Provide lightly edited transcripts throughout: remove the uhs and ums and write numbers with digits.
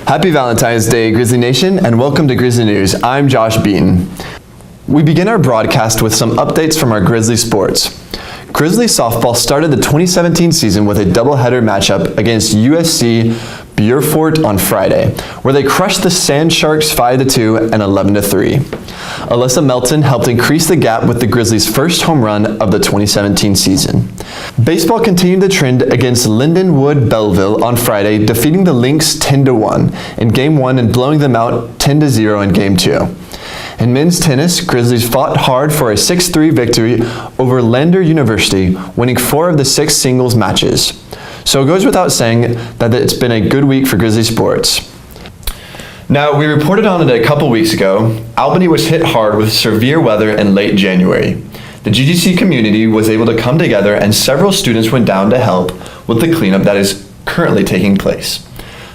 Happy Valentine's Day, Grizzly Nation, and welcome to Grizzly News. I'm Josh Beaton. We begin our broadcast with some updates from our Grizzly sports. Grizzly softball started the 2017 season with a doubleheader matchup against USC Beaufort on Friday, where they crushed the Sand Sharks 5-2 and 11-3. Alyssa Melton helped increase the gap with the Grizzlies' first home run of the 2017 season. Baseball continued the trend against Lindenwood Belleville on Friday, defeating the Lynx 10-1 in Game 1 and blowing them out 10-0 in Game 2. In men's tennis, Grizzlies fought hard for a 6-3 victory over Lander University, winning 4 of the 6 singles matches. So it goes without saying that it's been a good week for Grizzly sports. Now, we reported on it a couple weeks ago. Albany was hit hard with severe weather in late January. The GGC community was able to come together and several students went down to help with the cleanup that is currently taking place.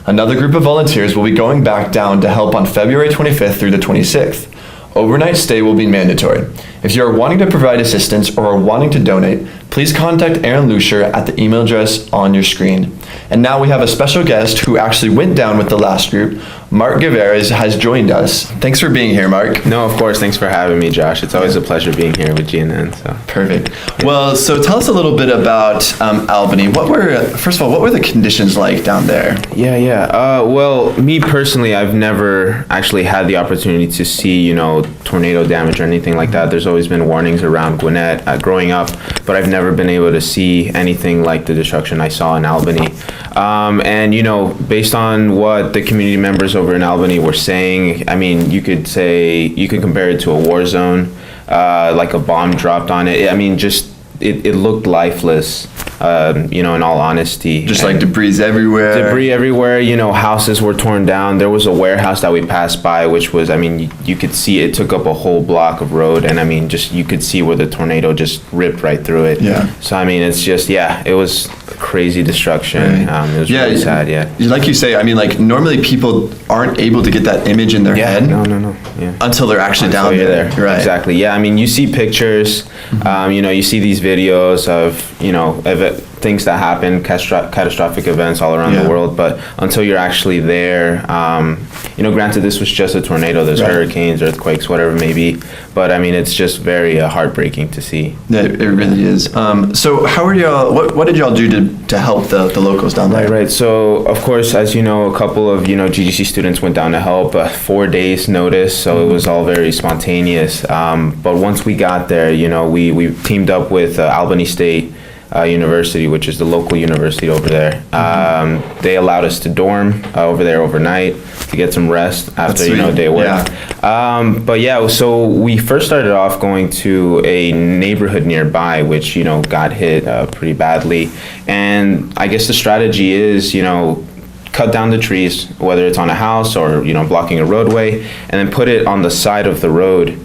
Another group of volunteers will be going back down to help on February 25th through the 26th. Overnight stay will be mandatory. If you are wanting to provide assistance or are wanting to donate, please contact Aaron Lucier at the email address on your screen. And now we have a special guest who actually went down with the last group. Mark Guevara has joined us. Thanks for being here, Mark. No, of course. Thanks for having me, Josh. It's always a pleasure being here with GNN. So. Perfect. Yeah. Well, so tell us a little bit about Albany. First of all, what were the conditions like down there? Well, me personally, I've never actually had the opportunity to see, tornado damage or anything like that. There's always been warnings around Gwinnett growing up, but I've never been able to see anything like the destruction I saw in Albany. And based on what the community members over in Albany were saying, I mean, you could compare it to a war zone, like a bomb dropped on it. I mean, it looked lifeless, in all honesty. Just like debris everywhere. Houses were torn down. There was a warehouse that we passed by, which was, you could see it took up a whole block of road. And you could see where the tornado just ripped right through it. Yeah. So, it was crazy destruction. Right. It was really sad, Like you say, normally people aren't able to get that image in their head. No. Yeah. Until they're actually down there. Right. Exactly. Yeah. You see pictures, you see these videos of, things that happen, catastrophic events all around the world, but until you're actually there, granted this was just a tornado, there's hurricanes, earthquakes, whatever it may be, but it's just very heartbreaking to see. Yeah, it really is. So how are y'all, what did y'all do to help the locals down there? Right. So of course, as you know, a couple of, GGC students went down to help, 4 days notice, so it was all very spontaneous. But once we got there, we teamed up with Albany State University, which is the local university over there. They allowed us to dorm over there overnight to get some rest after day work. So we first started off going to a neighborhood nearby, which got hit pretty badly. And I guess the strategy is cut down the trees, whether it's on a house or blocking a roadway, and then put it on the side of the road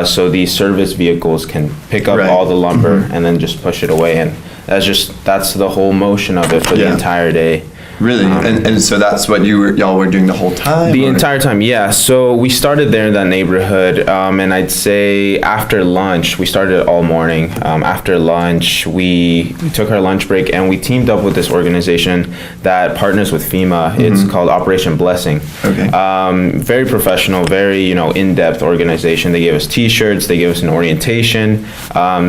so these service vehicles can pick up all the lumber and then just push it away. And that's the whole motion of it for the entire day. Really? And so that's what y'all were doing the whole time? The entire time, yeah. So we started there in that neighborhood, and I'd say after lunch, we started all morning. After lunch, we took our lunch break and we teamed up with this organization that partners with FEMA. It's called Operation Blessing. Okay. Very professional, very, in-depth organization. They gave us t-shirts, they gave us an orientation,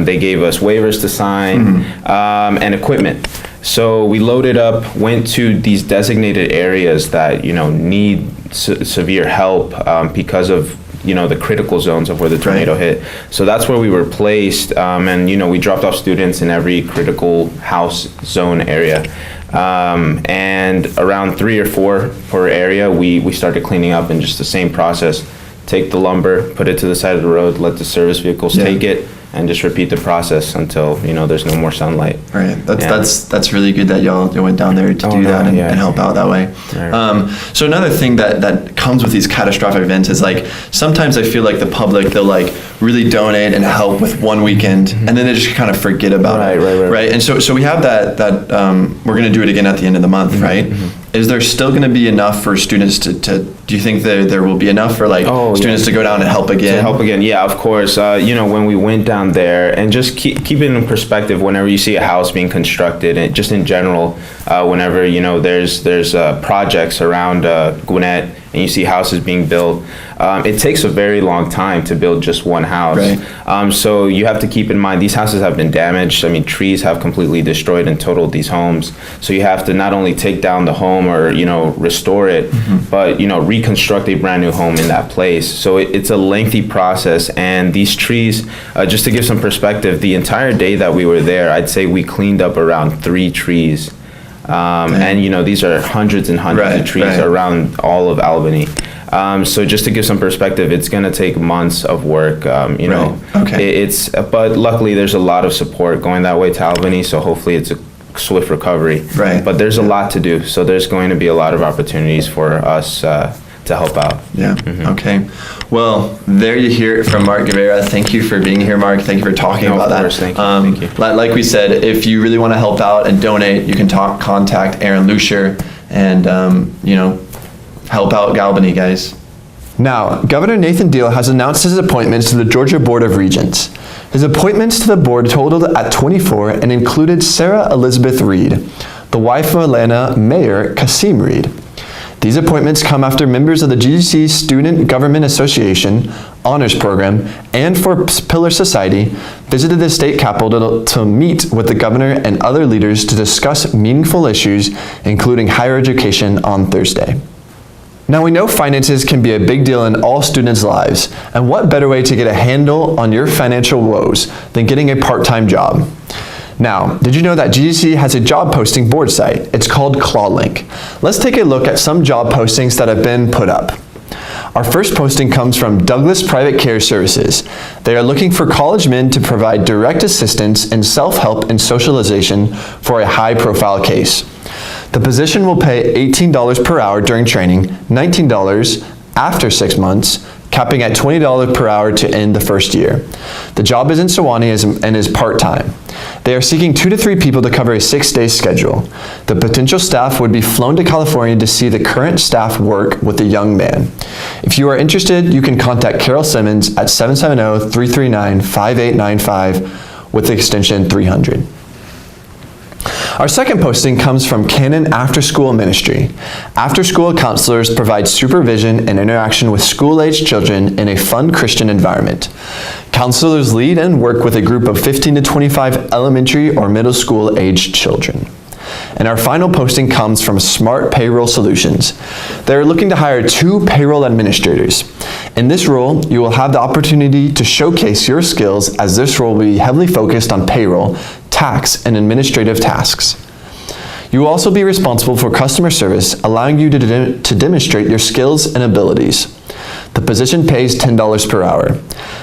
they gave us waivers to sign, and equipment. So we loaded up, went to these designated areas that, need severe help because of, the critical zones of where the tornado hit. So that's where we were placed. And, we dropped off students in every critical house zone area. And around 3 or 4 per area, we started cleaning up in just the same process. Take the lumber, put it to the side of the road, let the service vehicles take it, and just repeat the process until there's no more sunlight. Right. That's really good that y'all went down there to do that and help out that way. Right. So another thing that comes with these catastrophic events is sometimes I feel like the public, they'll really donate and help with one weekend and then they just kind of forget about it. Right. And so we have that we're going to do it again at the end of the month, right? is there still going to be enough for students to do you think there will be enough for students to go down and help again? To help again, yeah, of course. When we went down there, and just keep it in perspective, whenever you see a house being constructed, and just in general, whenever, there's projects around Gwinnett, and you see houses being built, it takes a very long time to build just one house. Right. So you have to keep in mind, these houses have been damaged. I mean, trees have completely destroyed and totaled these homes. So you have to not only take down the home or, restore it, but, reconstruct a brand new home in that place. So it's a lengthy process. And these trees, just to give some perspective, the entire day that we were there, I'd say we cleaned up around 3 trees. And these are hundreds and hundreds of trees around all of Albany. So just to give some perspective, it's going to take months of work. But luckily there's a lot of support going that way to Albany, so hopefully it's a swift recovery. Right. But there's a lot to do, so there's going to be a lot of opportunities for us to help out. Yeah. Okay. Well, there you hear it from Mark Guevara. Thank you for being here, Mark. Thank you for talking about that. Thank you. Like we said, if you really want to help out and donate, you can contact Aaron Lucier and help out Albany, guys. Now, Governor Nathan Deal has announced his appointments to the Georgia Board of Regents. His appointments to the board totaled at 24 and included Sarah Elizabeth Reed, the wife of Atlanta Mayor Kasim Reed. These appointments come after members of the GGC Student Government Association, Honors Program, and For Pillar Society visited the state capitol to meet with the governor and other leaders to discuss meaningful issues, including higher education, on Thursday. Now, we know finances can be a big deal in all students' lives, and what better way to get a handle on your financial woes than getting a part-time job? Now, did you know that GGC has a job posting board site? It's called ClawLink. Let's take a look at some job postings that have been put up. Our first posting comes from Douglas Private Care Services. They are looking for college men to provide direct assistance in self-help and socialization for a high-profile case. The position will pay $18 per hour during training, $19 after 6 months, capping at $20 per hour to end the first year. The job is in Sewanee and is part-time. They are seeking 2 to 3 people to cover a 6-day schedule. The potential staff would be flown to California to see the current staff work with the young man. If you are interested, you can contact Carol Simmons at 770-339-5895 with the extension 300. Our second posting comes from Canon After School Ministry. After school counselors provide supervision and interaction with school-aged children in a fun Christian environment. Counselors lead and work with a group of 15 to 25 elementary or middle school aged children. And our final posting comes from Smart Payroll Solutions. They are looking to hire 2 payroll administrators. In this role, you will have the opportunity to showcase your skills, as this role will be heavily focused on payroll, tax, and administrative tasks. You will also be responsible for customer service, allowing you to demonstrate your skills and abilities. The position pays $10 per hour.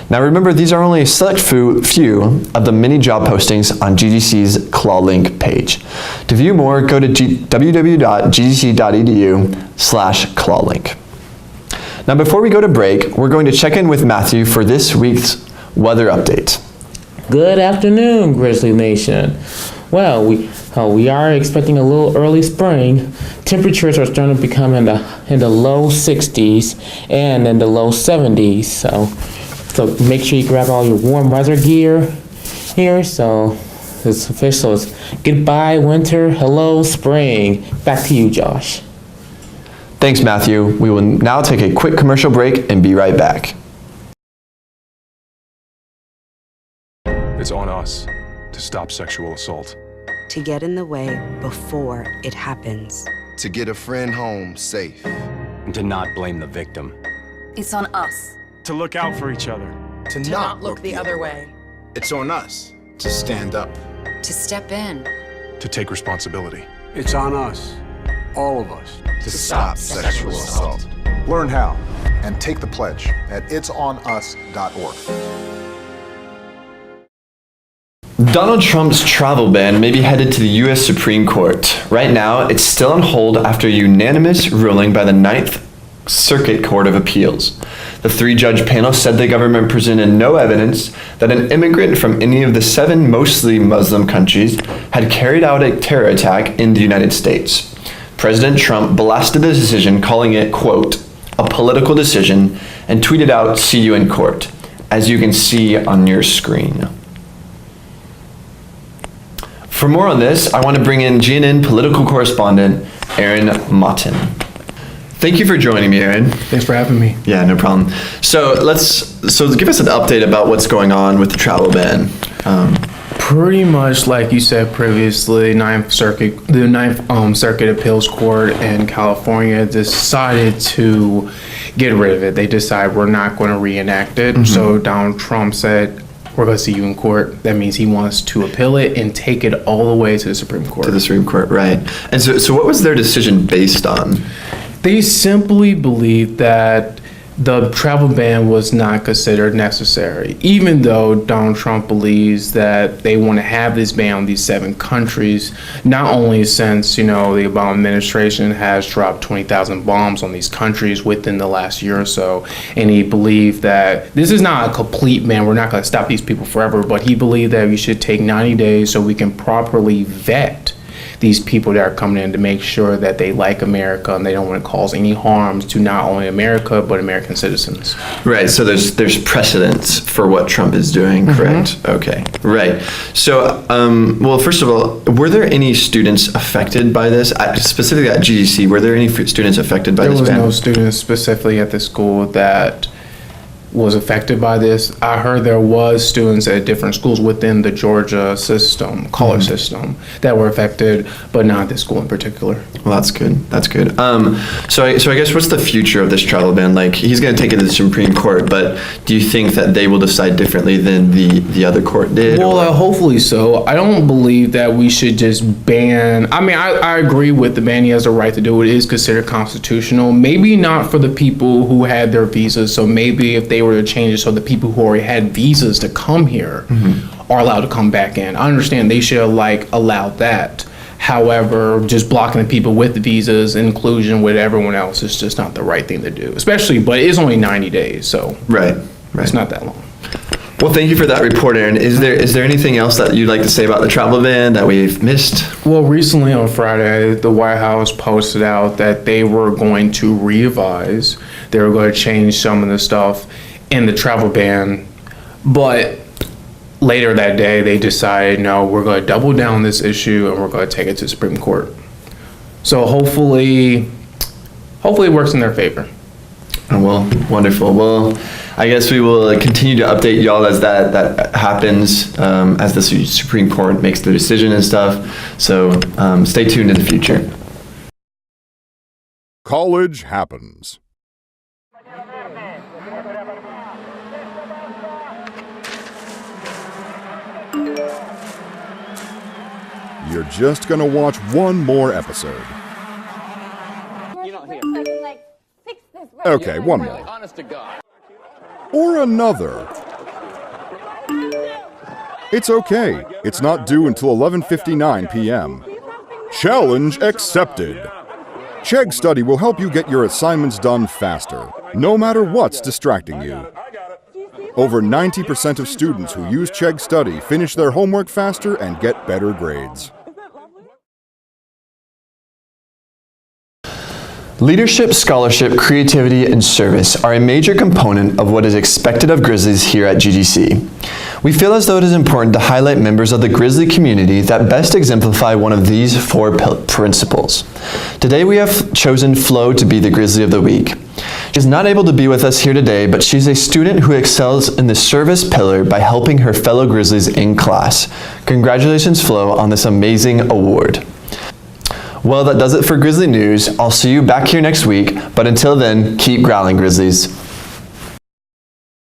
Now remember, these are only a select few of the many job postings on GGC's ClawLink page. To view more, go to www.ggc.edu/ClawLink. Now before we go to break, we're going to check in with Matthew for this week's weather update. Good afternoon, Grizzly Nation. Well, we are expecting a little early spring. Temperatures are starting to become in the low 60s and in the low 70s. So make sure you grab all your warm weather gear here. So it's official. It's goodbye winter, hello spring. Back to you, Josh. Thanks, Matthew. We will now take a quick commercial break and be right back. It's on us to stop sexual assault. To get in the way before it happens. To get a friend home safe. And to not blame the victim. It's on us. To look out for each other. To not look the other way. It's on us to stand up. To step in. To take responsibility. It's on us, all of us, to stop sexual assault. Learn how and take the pledge at itsonus.org. Donald Trump's travel ban may be headed to the U.S. Supreme Court. Right now, it's still on hold after a unanimous ruling by the Ninth Circuit Court of Appeals. The 3-judge panel said the government presented no evidence that an immigrant from any of the 7 mostly Muslim countries had carried out a terror attack in the United States. President Trump blasted the decision, calling it, quote, a political decision, and tweeted out, "See you in court," as you can see on your screen. For more on this, I want to bring in GNN political correspondent Aaron Motton. Thank you for joining me, Aaron. Thanks for having me. Yeah, no problem. So give us an update about what's going on with the travel ban. Pretty much like you said previously, the Ninth Circuit Appeals Court in California decided to get rid of it. They decided we're not going to reenact it. Mm-hmm. So Donald Trump said, we're going to see you in court. That means he wants to appeal it and take it all the way to the Supreme Court. To the Supreme Court, right. And so what was their decision based on? They simply believed that the travel ban was not considered necessary, even though Donald Trump believes that they want to have this ban on these 7 countries, not only since, the Obama administration has dropped 20,000 bombs on these countries within the last year or so, and he believed that this is not a complete ban, we're not going to stop these people forever, but he believed that we should take 90 days so we can properly vet these people that are coming in to make sure that they like America and they don't want to cause any harms to not only America but American citizens. Right. So there's precedence for what Trump is doing, correct? Mm-hmm. Okay. Right. So, well, first of all, were there any students affected by this? Specifically at GDC, were there any students affected by this ban? There was no students specifically at the school that was affected by this. I heard there was students at different schools within the Georgia system, college system, that were affected, but not this school in particular. Well, that's good. That's good. So I guess what's the future of this travel ban? Like, he's going to take it to the Supreme Court, but do you think that they will decide differently than the other court did? Well, hopefully so. I don't believe that we should just ban. I mean, I agree with the ban. He has the right to do it. It is considered constitutional. Maybe not for the people who had their visas. So maybe if they were to change it so the people who already had visas to come here are allowed to come back in. I understand they should have allowed that. However, just blocking the people with the visas, inclusion with everyone else is just not the right thing to do. Especially, but it's only 90 days, so right. It's not that long. Well, thank you for that report, Aaron. Is there anything else that you'd like to say about the travel ban that we've missed? Well, recently on Friday, the White House posted out that they were going to revise. They were going to change some of the stuff in the travel ban, but later that day they decided, no, we're going to double down on this issue and we're going to take it to the Supreme Court. So hopefully it works in their favor. Oh, well, wonderful. Well, I guess we will continue to update y'all as that happens, as the Supreme Court makes the decision and stuff. So stay tuned in the future. College happens. You're just gonna watch one more episode. Okay, one more. Or another. It's okay. It's not due until 11:59 p.m. Challenge accepted. Chegg Study will help you get your assignments done faster, no matter what's distracting you. Over 90% of students who use Chegg Study finish their homework faster and get better grades. Leadership, scholarship, creativity, and service are a major component of what is expected of Grizzlies here at GDC. We feel as though it is important to highlight members of the Grizzly community that best exemplify one of these 4 principles. Today we have chosen Flo to be the Grizzly of the Week. She's not able to be with us here today, but she's a student who excels in the service pillar by helping her fellow Grizzlies in class. Congratulations, Flo, on this amazing award. Well, that does it for Grizzly News. I'll see you back here next week, but until then, keep growling, Grizzlies.